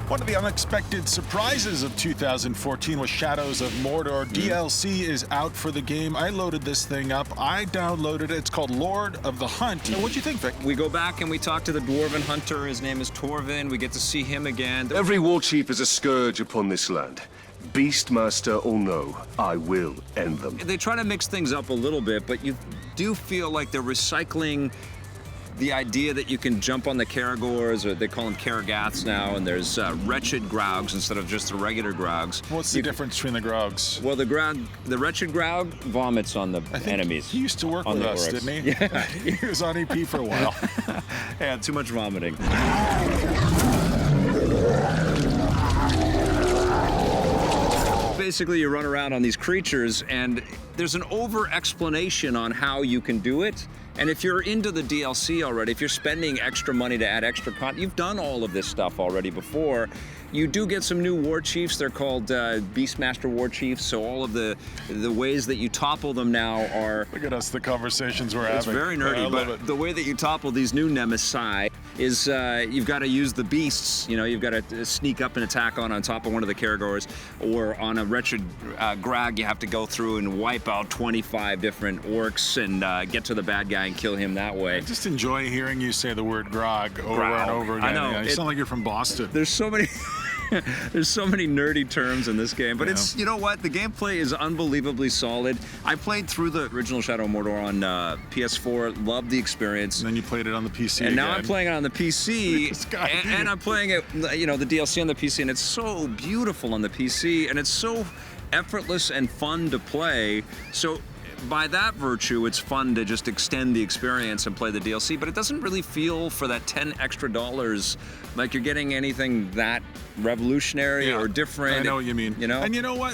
One of the unexpected surprises of 2014 was Shadows of Mordor. DLC is out for the game. I loaded this thing up. I downloaded it. It's called Lord of the Hunt. What'd you think, Vic? We go back and we talk to the dwarven hunter. His name is Torvin. We get to see him again. Every warchief is a scourge upon this land. Beastmaster or no, I will end them. They try to mix things up a little bit, but you do feel like they're recycling the idea that you can jump on the Caragors, or they call them Karagaths now, and there's wretched Graugs instead of just the regular Graugs. What's the difference between the Graugs? Well, the wretched Graug vomits on the enemies. He used to work with us, didn't he? Yeah. He was on EP for a while. Yeah, too much vomiting. Basically, you run around on these creatures, and there's an over-explanation on how you can do it. And if you're into the DLC already, if you're spending extra money to add extra content, you've done all of this stuff already before. You do get some new war chiefs. They're called Beastmaster Warchief. So all of the ways that you topple them now are... Look at us, the conversations we're having. It's very nerdy, but the way that you topple these new Nemesis is you've got to use the beasts. You know, you've got to sneak up and attack on top of one of the Caragors, or on a wretched Grag, you have to go through and wipe out 25 different orcs and get to the bad guy and kill him that way. I just enjoy hearing you say the word grog over and over again. I know. Yeah, you sound like you're from Boston. There's so many... There's so many nerdy terms in this game, but it's, you know what, the gameplay is unbelievably solid. I played through the original Shadow of Mordor on PS4, loved the experience. And then you played it on the PC And again. now I'm playing it on the PC, and I'm playing it, you know, the DLC on the PC, and it's so beautiful on the PC, and it's so effortless and fun to play. So by that virtue, it's fun to just extend the experience and play the DLC, but it doesn't really feel for that $10 extra like you're getting anything that revolutionary or different. I know what you mean. You know? And you know what?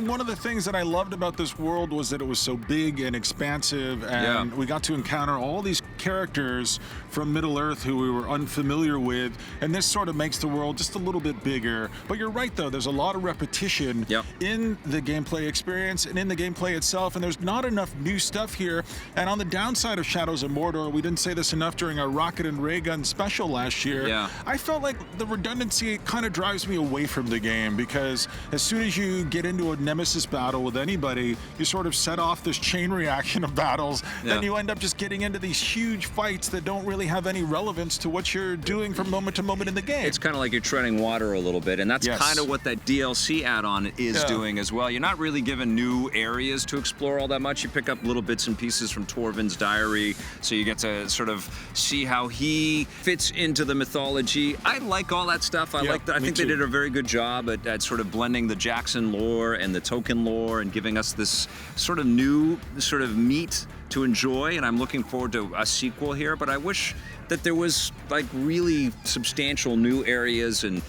One of the things that I loved about this world was that it was so big and expansive, and we got to encounter all these characters from Middle-earth who we were unfamiliar with, and this sort of makes the world just a little bit bigger. But you're right, though. There's a lot of repetition in the gameplay experience and in the gameplay itself, and there's not enough new stuff here. And on the downside of Shadows of Mordor, we didn't say this enough during our Rocket and Ray Gun special last year, I felt like the redundancy kind of drives me away from the game, because as soon as you get into a nemesis battle with anybody, you sort of set off this chain reaction of battles, then you end up just getting into these huge fights that don't really have any relevance to what you're doing from moment to moment in the game. It's kind of like you're treading water a little bit, and that's kind of what that DLC add-on is doing as well. You're not really given new areas to explore all that much. You pick up little bits and pieces from Torvin's diary, so you get to sort of see how he fits into the mythology. I like all that stuff. I think they did a very good job at sort of blending the Jackson lore and the Tolkien lore and giving us this sort of new sort of meat to enjoy, and I'm looking forward to a sequel here, but I wish that there was like really substantial new areas and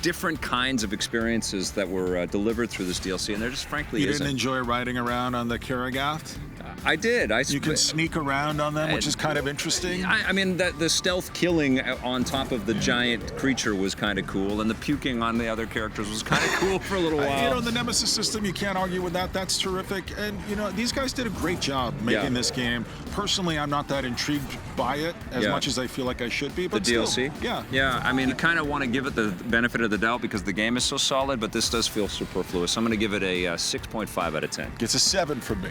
different kinds of experiences that were delivered through this DLC, and there just frankly isn't. You didn't enjoy riding around on the Karagath? I did. You can sneak around on them, which is kind of interesting. I mean, the stealth killing on top of the giant creature was kind of cool, and the puking on the other characters was kind of cool for a little while. You know, the Nemesis system, you can't argue with that. That's terrific. And, you know, these guys did a great job making this game. Personally, I'm not that intrigued by it as much as I feel like I should be. But the DLC? Still, Yeah, I mean, you kind of want to give it the benefit of the doubt because the game is so solid, but this does feel superfluous. I'm going to give it a 6.5 out of 10. Gets a 7 from me.